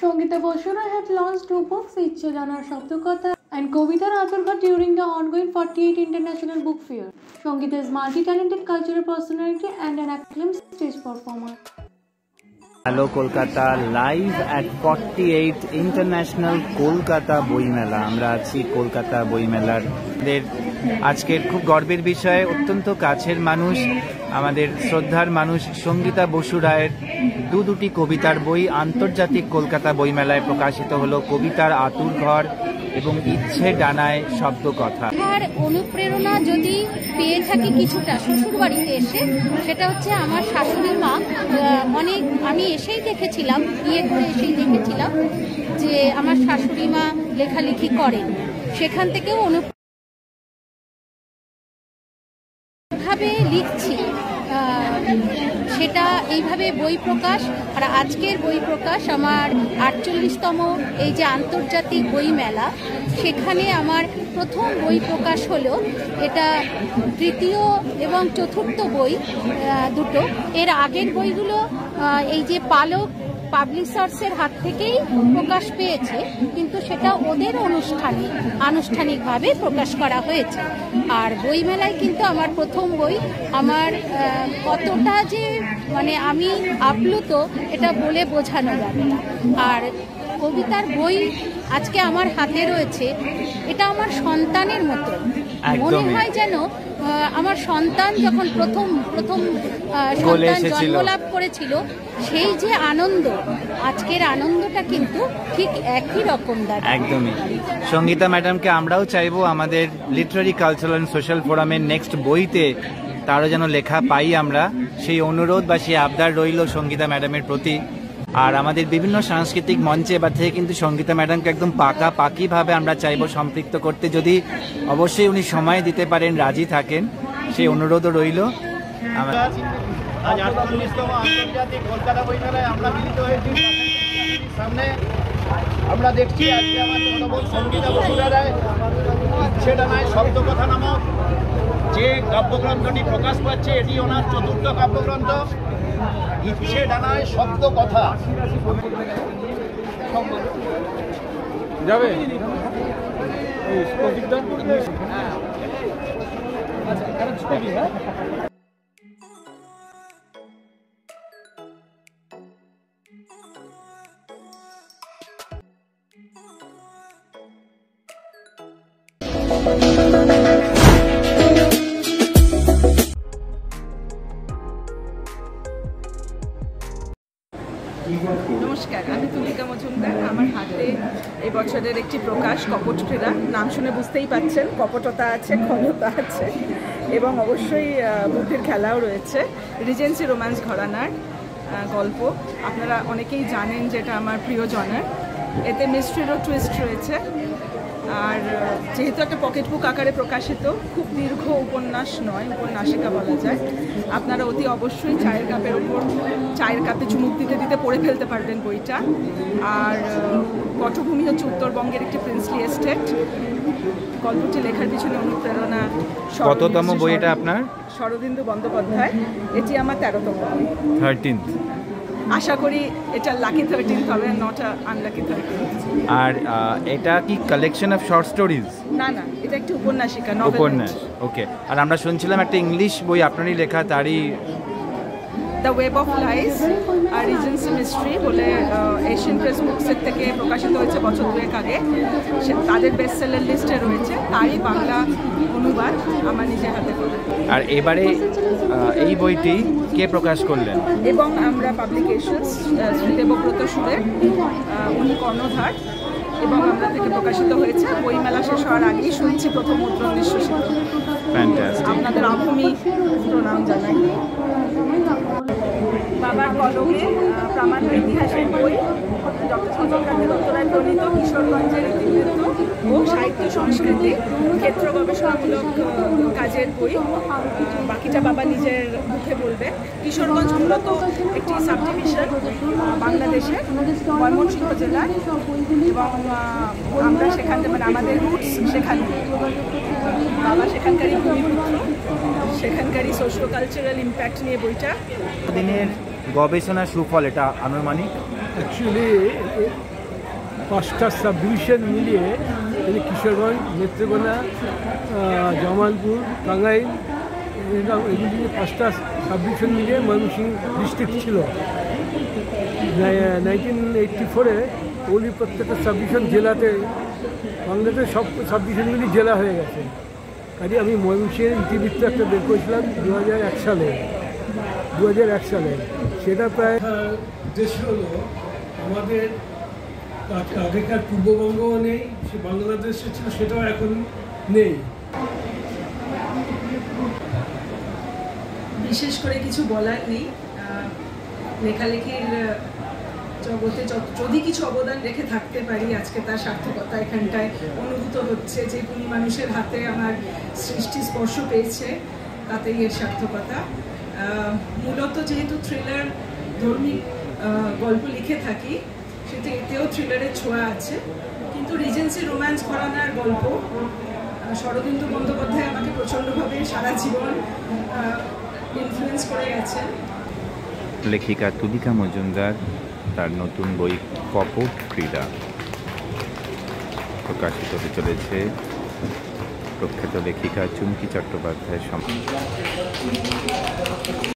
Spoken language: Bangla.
Sangeeta Bosura had launched 2 books, Icche Danar Shabdokatha and Kovitar Aturghat during the ongoing 48th International Book Fair. Sangeeta is a multi-talented cultural personality and an acclaimed stage performer. Hello Kolkata, live at 48th International Kolkata বই মেলা। আমরা আছি কলকাতা বই মেলার আজকের খুব গর্বের বিষয়, অত্যন্ত কাছের মানুষ, আমাদের শ্রদ্ধার মানুষ সঙ্গীতা বসু রায়ের দুটি কবিতার বই আন্তর্জাতিক কলকাতা বই মেলায় প্রকাশিত হলো। কবিতার আতুর ঘর এবং ইচ্ছে ডানায় শব্দ কথা। অনুপ্রেরণা যদি পেয়ে থাকি কিছুটা শ্বশুর বাড়িতে এসে, সেটা হচ্ছে আমার শাশুড়ি মা অনেক, আমি এসেই দেখেছিলাম, বিয়ে করে এসেই দেখেছিলাম যে আমার শাশুড়ি মা লেখালেখি করেন, সেখান থেকেও ভাবে লিখছি, সেটা এইভাবে বই প্রকাশ। আর আজকের বই প্রকাশ আমার 48তম এই যে আন্তর্জাতিক বই মেলা, সেখানে আমার প্রথম বই প্রকাশ হলো। এটা তৃতীয় এবং চতুর্থ বই দুটো। এর আগের বইগুলো এই যে পালক পাবলিশার্সের হাত থেকেই প্রকাশ পেয়েছে, কিন্তু সেটা ওদের আনুষ্ঠানিকভাবে প্রকাশ করা হয়েছে। আর বইমেলায় কিন্তু আমার প্রথম বই, আমার কতটা যে মানে আমি আপ্লুত এটা বলে বোঝানো যাবে না। আর কবিতার বই আজকে আমার হাতে রয়েছে, এটা আমার সন্তানের মতো মনে হয়, যেন আমার সন্তান যখন প্রথম সন্তান জন্মলাভ করেছিল, সেই যে আনন্দ, আজকের আনন্দটা কিন্তু ঠিক একই রকম। একদমই সঙ্গীতা ম্যাডামকে আমরাও চাইবো আমাদের লিটারারি কালচারাল অ্যান্ড সোশ্যাল ফোরামের নেক্সট বইতে তারও যেন লেখা পাই আমরা, সেই অনুরোধ বা সেই আবদার রইল সঙ্গীতা ম্যাডামের প্রতি। আর আমাদের বিভিন্ন সাংস্কৃতিক মঞ্চে এবার থেকে কিন্তু সঙ্গীতা ম্যাডামকে একদম পাকিভাবে আমরা চাইবো সম্পৃক্ত করতে, যদি অবশ্যই উনি সময় দিতে পারেন, রাজি থাকেন, সেই অনুরোধও রইল। আজ 48তম আন্তর্জাতিক কলকাতা বই মেলায় আমরা মিলিত হয়েছি। সামনে আমরা দেখছি আজকে আমার জনবল সঙ্গীতা বসুরা রায় ইচ্ছে ডানায় শব্দ কথা নামক যে কাব্যগ্রন্থটি প্রকাশ পাচ্ছে, এটি ওনার চতুর্থ কাব্যগ্রন্থ ইচ্ছে ডানায় শব্দ কথা। যাবে নমস্কার, আমি তুলিকা মজুমদার। আমার হাতে এই বছরের একটি প্রকাশ কপট ক্রীড়া। নাম শুনে বুঝতেই পাচ্ছেন কপটতা আছে, ক্ষমতা আছে এবং অবশ্যই বুদ্ধির খেলাও রয়েছে। রিজেন্সি রোম্যান্স ঘরানার গল্প, আপনারা অনেকেই জানেন যেটা আমার প্রিয় জনার। এতে মিস্ট্রিরও টুইস্ট রয়েছে। আর যেহেতু একটা পকেট বুক আকারে প্রকাশিত, খুব দীর্ঘ উপন্যাস নয়, উপন্যাসিকা বলা যায়। আপনারা অতি অবশ্যই চায়ের কাপের ওপর চায়ের কাপে চুমুক দিতে দিতে পড়ে ফেলতে পারবেন বইটা। আর পটভূমি হচ্ছে উত্তরবঙ্গের একটি প্রিন্সলি এস্টেট। গল্পটি লেখার পিছনে অনুপ্রেরণা কততম বই এটা আপনার? শরদিন্দু বন্দ্যোপাধ্যায়। এটি আমার 13তম বই। 13th। আশা করি এটা লাকি 13th হবে, নট আনলাকি 13th। আর এটা কি কালেকশন অফ শর্ট স্টোরিজ? না, এটা একটি উপন্যাসিকা, উপন্যাস। ওকে। আর আমরা শুনছিলাম একটা ইংলিশ বই আপনারই লেখা, তারই দ্য ওয়েব অফ লাইস আর রিজেন্সি মিস্ট্রি বলে এশিয়ান প্রেস বুকসের থেকে প্রকাশিত হয়েছে বছর 2 আগে। তাদের বেস্ট সেলার লিস্টে রয়েছে, তারই বাংলা অনুবাদ আমার নিজের হাতে করা। আর এবারে এই বইটি কে প্রকাশ করলেন? এবং আমরা পাবলিকেশনস শ্রী দেবব্রত সুরের, উনি কর্ণধার, এবং আমরা থেকে প্রকাশিত হয়েছে। বইমেলা শেষ হওয়ার আগেই শুনছি প্রথম মুদ্রণ নিঃশ্বসিত। আপনাদের আভূমি প্রণাম জানাই। বাবার কলমে প্রামাণ্য ইতিহাসের বই, ডক্টর চন্দ্রকান্তের উত্তরায় প্রণীত কিশোরগঞ্জের ইতিবৃত্ত ও সাহিত্য সংস্কৃতি ক্ষেত্র গবেষণামূলক কাজের বই। বাকিটা বাবা নিজের মুখে বলবে। কিশোরগঞ্জ মূলত একটি সাব ডিভিশন বাংলাদেশের ময়মনসিংহ জেলার, এবং আমরা সেখান থেকে, মানে আমাদের রুটস সেখানে। বাবা সেখানকারই ভূমিপুত্র, সেখানকারই সোশিও কালচারাল ইম্প্যাক্ট নিয়ে বইটা। দিনের গবেষণার সুফল এটা আনুমানিক অ্যাকচুয়ালি 5টা সাব ডিভিশন মিলিয়ে কিশোরগঞ্জ, নেত্রকোনা, জামালপুর, টাঙ্গাইল, এগুলি 5টা সাব ডিভিশন মিলিয়ে ময়মনসিংহ ডিস্ট্রিক্ট ছিল। 1984-এ ওগুলি প্রত্যেকটা সাব ডিভিশন জেলাতে, বাংলাদেশের সব সাব ডিভিশনগুলি জেলা হয়ে গেছে। কাজে আমি ময়মনসিংহের ইতিবৃত্ত একটা বের করেছিলাম 2001 সালে। সেটা প্রায় উদ্দেশ্য হলো আমাদের আগেকার পূর্ববঙ্গও নেই, সে বাংলাদেশে ছিল, সেটাও এখন নেই। বিশেষ করে কিছু বলার নেই। লেখালেখির জগতে যদি কিছু অবদান রেখে থাকতে পারি, আজকে তার সার্থকতা এখানটায় অনুভূত হচ্ছে। যে কোন মানুষের হাতে আমার সৃষ্টি স্পর্শ পেয়েছে, তাতেই এর সার্থকতা। মূলত যেহেতু থ্রিলার ধর্মী গল্প লিখে থাকি, সেটা এতেও থ্রিলারের ছোঁয়া আছে, কিন্তু রিজেন্সি রোম্যান্স ঘরানার গল্প। শরদিন্দু বন্দ্যোপাধ্যায় আমাকে প্রচণ্ডভাবে সারা জীবন ইনফ্লুয়েন্স করে গেছেন। লেখিকা তুলিকা মজুমদার তার নতুন বই কপট ক্রীড়া প্রকাশিত হতে চলেছে প্রখ্যাত লেখিকা চুমকি চট্টোপাধ্যায়ের